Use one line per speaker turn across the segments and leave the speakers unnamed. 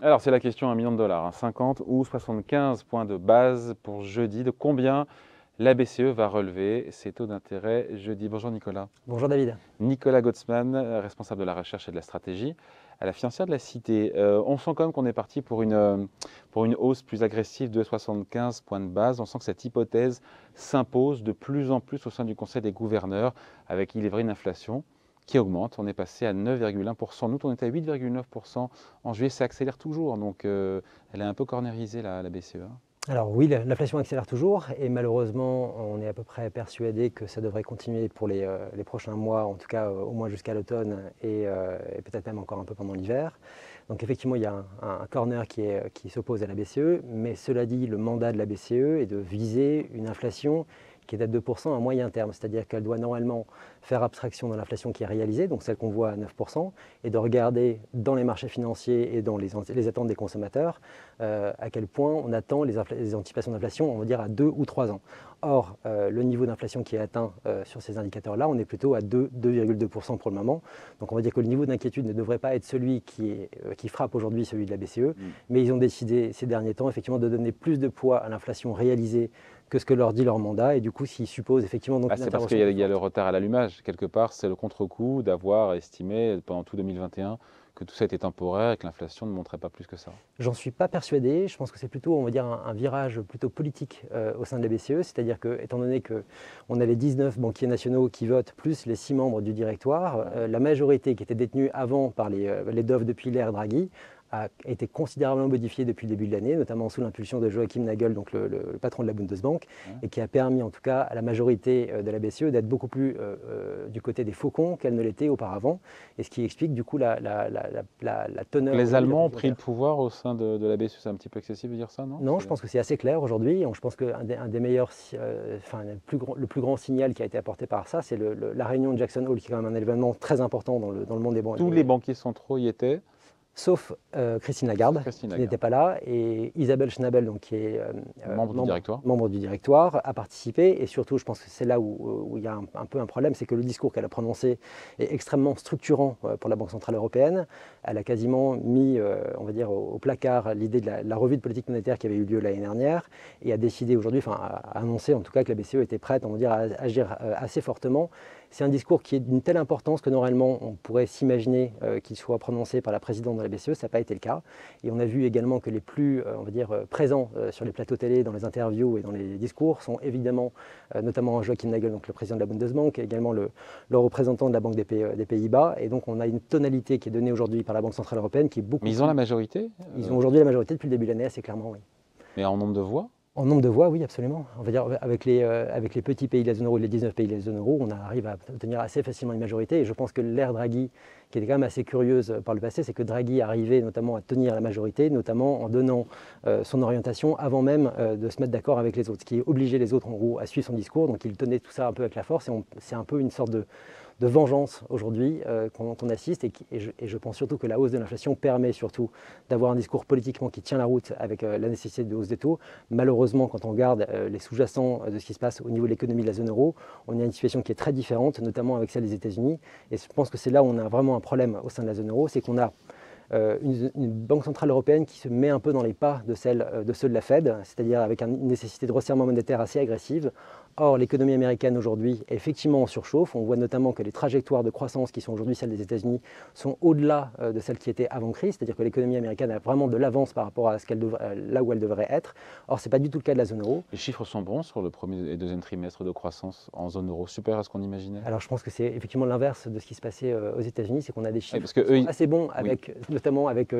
Alors, c'est la question à 1 million de dollars, hein, 50 ou 75 points de base pour jeudi. De combien la BCE va relever ses taux d'intérêt jeudi? Bonjour Nicolas.
Bonjour David.
Nicolas Gottsman, responsable de la recherche et de la stratégie à la financière de la Cité. On sent quand même qu'on est parti pour une hausse plus agressive de 75 points de base. On sent que cette hypothèse s'impose de plus en plus au sein du Conseil des gouverneurs, avec, il est vrai, une inflation qui augmente. On est passé à 9,1%. Nous, on était à 8,9% en juillet. Ça accélère toujours. Donc, elle est un peu cornérisée, la BCE.
Alors oui, l'inflation accélère toujours et malheureusement, on est à peu près persuadé que ça devrait continuer pour les prochains mois, en tout cas au moins jusqu'à l'automne et peut-être même encore un peu pendant l'hiver. Donc effectivement, il y a un corner qui s'oppose à la BCE, mais cela dit, le mandat de la BCE est de viser une inflation qui est à 2% à moyen terme, c'est-à-dire qu'elle doit normalement faire abstraction de l'inflation qui est réalisée, donc celle qu'on voit à 9%, et de regarder dans les marchés financiers et dans les attentes des consommateurs à quel point on attend les anticipations d'inflation, on va dire à 2 ou 3 ans. Or, le niveau d'inflation qui est atteint sur ces indicateurs-là, on est plutôt à 2,2% pour le moment. Donc on va dire que le niveau d'inquiétude ne devrait pas être celui qui frappe aujourd'hui celui de la BCE, mais ils ont décidé ces derniers temps effectivement de donner plus de poids à l'inflation réalisée que ce que leur dit leur mandat, et du coup, s'ils supposent effectivement donc une
C'est parce
intervention.
qu'il y a le retard à l'allumage. Quelque part, c'est le contre-coup d'avoir estimé pendant tout 2021 que tout ça était temporaire et que l'inflation ne montrait pas plus que ça.
J'en suis pas persuadé. Je pense que c'est plutôt, on va dire, un virage plutôt politique au sein de la BCE. C'est-à-dire que, étant donné qu'on a les 19 banquiers nationaux qui votent, plus les 6 membres du directoire, la majorité qui était détenue avant par les DOF depuis l'ère Draghi a été considérablement modifiée depuis le début de l'année, notamment sous l'impulsion de Joachim Nagel, donc le patron de la Bundesbank, et qui a permis en tout cas à la majorité de la BCE d'être beaucoup plus du côté des faucons qu'elle ne l'était auparavant, et ce qui explique du coup la teneur.
Les Allemands ont pris le pouvoir au sein de la BCE, c'est un petit peu excessif de dire ça, non?
Non, je pense que c'est assez clair aujourd'hui. Je pense qu'un des meilleurs, le plus grand signal qui a été apporté par ça, c'est la réunion de Jackson Hole, qui est quand même un événement très important dans le monde des banques.
Tous les banquiers centraux y étaient.
Sauf Christine Lagarde, qui n'était pas là, et Isabelle Schnabel, donc, qui est membre du directoire, a participé. Et surtout, je pense que c'est là où il y a un peu un problème, c'est que le discours qu'elle a prononcé est extrêmement structurant pour la Banque Centrale Européenne. Elle a quasiment mis, on va dire, au placard l'idée de la revue de politique monétaire qui avait eu lieu l'année dernière, et a décidé aujourd'hui, a annoncé en tout cas que la BCE était prête, on va dire, à agir assez fortement. C'est un discours qui est d'une telle importance que normalement on pourrait s'imaginer qu'il soit prononcé par la présidente de la BCE. Ça n'a pas été le cas. Et on a vu également que les plus, on va dire, présents sur les plateaux télé, dans les interviews et dans les discours sont évidemment, notamment Joachim Nagel, donc le président de la Bundesbank, et également le représentant de la Banque des Pays-Bas. Et donc on a une tonalité qui est donnée aujourd'hui par la Banque Centrale Européenne qui est beaucoup.
Mais ils ont la majorité?
Ils ont aujourd'hui la majorité depuis le début de l'année, assez clairement, oui.
Mais en nombre de voix?
En nombre de voix, oui, absolument. On va dire avec les petits pays de la zone euro, les 19 pays de la zone euro, on arrive à obtenir assez facilement une majorité. Et je pense que l'ère Draghi, qui était quand même assez curieuse par le passé, c'est que Draghi arrivait notamment à tenir la majorité, notamment en donnant son orientation avant même de se mettre d'accord avec les autres, ce qui obligeait les autres en gros à suivre son discours. Donc il tenait tout ça un peu avec la force, et c'est un peu une sorte de vengeance aujourd'hui qu'on assiste, et je pense surtout que la hausse de l'inflation permet surtout d'avoir un discours politiquement qui tient la route avec la nécessité de hausse des taux. Malheureusement, quand on regarde les sous-jacents de ce qui se passe au niveau de l'économie de la zone euro, on a une situation qui est très différente, notamment avec celle des États-Unis, et je pense que c'est là où on a vraiment un problème au sein de la zone euro, c'est qu'on a une banque centrale européenne qui se met un peu dans les pas de ceux de la Fed, c'est-à-dire avec une nécessité de resserrement monétaire assez agressive. Or, l'économie américaine aujourd'hui est effectivement en surchauffe. On voit notamment que les trajectoires de croissance qui sont aujourd'hui celles des États-Unis sont au-delà de celles qui étaient avant crise, c'est-à-dire que l'économie américaine a vraiment de l'avance par rapport à là où elle devrait être. Or, ce n'est pas du tout le cas de la zone euro.
Les chiffres sont bons sur le premier et deuxième trimestre de croissance en zone euro, supérieur à ce qu'on imaginait?
Alors, je pense que c'est effectivement l'inverse de ce qui se passait aux États-Unis, c'est qu'on a des chiffres assez bons, notamment avec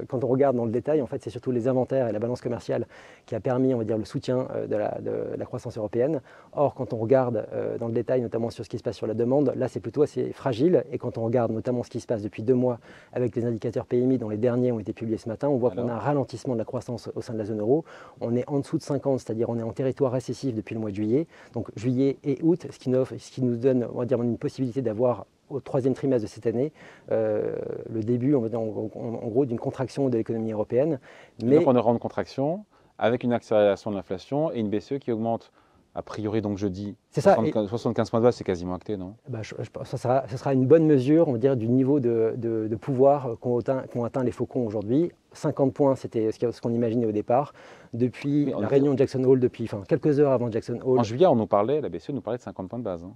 quand on regarde dans le détail, en fait, c'est surtout les inventaires et la balance commerciale qui a permis, on va dire, le soutien de la croissance européenne. Or, quand on regarde dans le détail, notamment sur ce qui se passe sur la demande, là c'est plutôt assez fragile. Et quand on regarde notamment ce qui se passe depuis 2 mois avec les indicateurs PMI, dont les derniers ont été publiés ce matin, on voit qu'on a un ralentissement de la croissance au sein de la zone euro. On est en dessous de 50, c'est-à-dire on est en territoire récessif depuis le mois de juillet. Donc juillet et août, ce qui nous donne, on va dire, une possibilité d'avoir au 3e trimestre de cette année, le début en gros d'une contraction de l'économie européenne.
Mais donc on aura une contraction avec une accélération de l'inflation et une BCE qui augmente A priori, donc jeudi,
C'est ça.
75 points de base, c'est quasiment acté, non?
Je pense que ça sera une bonne mesure, on va dire, du niveau de pouvoir qu'ont atteint les Faucons aujourd'hui. 50 points, c'était ce qu'on imaginait au départ. Depuis la réunion de Jackson Hole, quelques heures avant Jackson Hole.
En juillet, la BCE nous parlait de 50 points de base. Hein.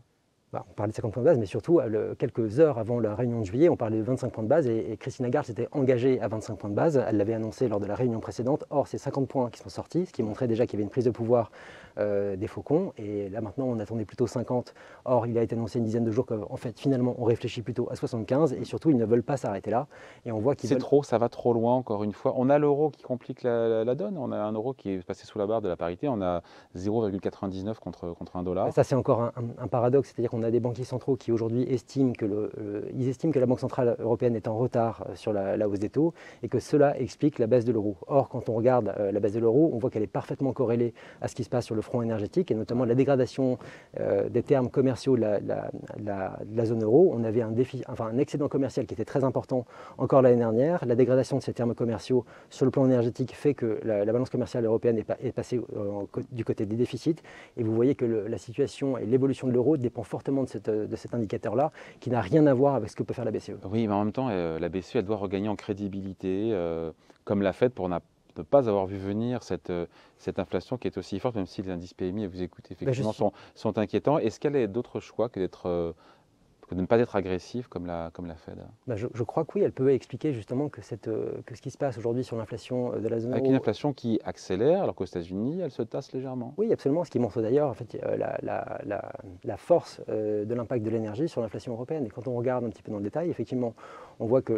On parlait de 50 points de base, mais surtout, quelques heures avant la réunion de juillet, on parlait de 25 points de base et Christine Lagarde s'était engagée à 25 points de base. Elle l'avait annoncé lors de la réunion précédente. Or, c'est 50 points qui sont sortis, ce qui montrait déjà qu'il y avait une prise de pouvoir des Faucons. Et là, maintenant, on attendait plutôt 50. Or, il a été annoncé une dizaine de jours qu'en fait, finalement, on réfléchit plutôt à 75. Et surtout, ils ne veulent pas s'arrêter là. Et on voit qu'ils
C'est trop, ça va trop loin, encore une fois. On a l'euro qui complique la donne. On a un euro qui est passé sous la barre de la parité. On a 0,99 contre $1.
Ça, c'est encore un paradoxe. C'est-à-dire qu'on a des banquiers centraux qui aujourd'hui estiment que la Banque centrale européenne est en retard sur la hausse des taux et que cela explique la baisse de l'euro. Or, quand on regarde la baisse de l'euro, on voit qu'elle est parfaitement corrélée à ce qui se passe sur le front énergétique et notamment la dégradation des termes commerciaux de la zone euro. On avait un excédent commercial qui était très important encore l'année dernière. La dégradation de ces termes commerciaux sur le plan énergétique fait que la balance commerciale européenne est passée du côté des déficits. Et vous voyez que la situation et l'évolution de l'euro dépend fortement de cet indicateur-là, qui n'a rien à voir avec ce que peut faire la BCE.
Oui, mais en même temps, la BCE, elle doit regagner en crédibilité, comme l'a fait pour ne pas avoir vu venir cette inflation qui est aussi forte, même si les indices PMI, vous écoutez, effectivement, sont inquiétants. Est-ce qu'elle a d'autres choix que de ne pas être agressif comme la Fed?
Je crois que oui, elle peut expliquer justement que ce qui se passe aujourd'hui sur l'inflation de la zone euro.
Avec une inflation qui accélère, alors qu'aux États-Unis, elle se tasse légèrement.
Oui, absolument. Ce qui montre d'ailleurs en fait, la force de l'impact de l'énergie sur l'inflation européenne. Et quand on regarde un petit peu dans le détail, effectivement, on voit que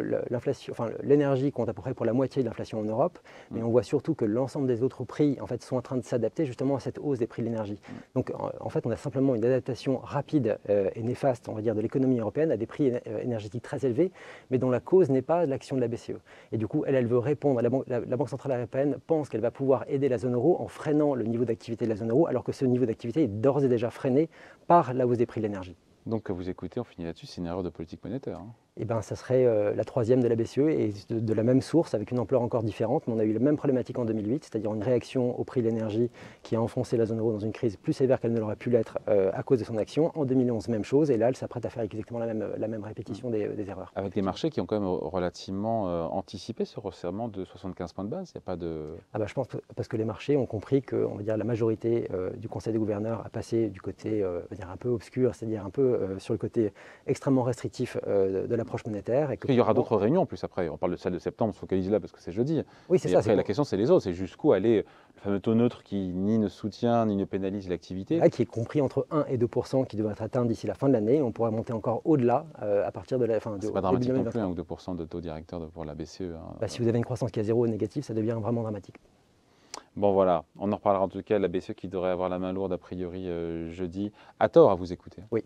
l'énergie compte à peu près pour la moitié de l'inflation en Europe, mais on voit surtout que l'ensemble des autres prix en fait, sont en train de s'adapter justement à cette hausse des prix de l'énergie. Donc en fait, on a simplement une adaptation rapide et néfaste, on va dire, de l'économie européenne à des prix énergétiques très élevés, mais dont la cause n'est pas l'action de la BCE. Et du coup, elle veut répondre, la Banque centrale européenne pense qu'elle va pouvoir aider la zone euro en freinant le niveau d'activité de la zone euro, alors que ce niveau d'activité est d'ores et déjà freiné par la hausse des prix de l'énergie.
Donc, que vous écoutez, on finit là-dessus, c'est une erreur de politique monétaire. Hein.
Eh bien, ça serait la troisième de la BCE et de la même source, avec une ampleur encore différente. Mais on a eu la même problématique en 2008, c'est-à-dire une réaction au prix de l'énergie qui a enfoncé la zone euro dans une crise plus sévère qu'elle ne l'aurait pu l'être à cause de son action. En 2011, même chose. Et là, elle s'apprête à faire exactement la même répétition des erreurs.
Avec des marchés qui ont quand même relativement anticipé ce resserrement de 75 points de base. Il n'y a pas de...
Je pense parce que les marchés ont compris que la majorité du Conseil des gouverneurs a passé du côté un peu obscur, c'est-à-dire un peu sur le côté extrêmement restrictif de la monétaire.
Il y aura d'autres réunions en plus après. On parle de celle de septembre, on se focalise là parce que c'est jeudi.
Oui, c'est ça.
Après, la question, c'est les autres. C'est jusqu'où aller le fameux taux neutre qui ni ne soutient ni ne pénalise l'activité.
Qui est compris entre 1 et 2% qui devrait être atteint d'ici la fin de l'année. On pourrait monter encore au-delà à partir de la fin de
C'est pas dramatique non plus, 1 ou 2% de taux directeur pour la BCE.
Si vous avez une croissance qui est à zéro ou négative, ça devient vraiment dramatique.
Bon voilà, on en reparlera en tout cas. La BCE qui devrait avoir la main lourde a priori jeudi. À tort à vous écouter.
Oui.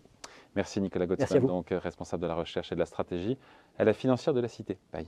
Merci Nicolas Gautzmann, donc responsable de la recherche et de la stratégie à la financière de la Cité. Bye.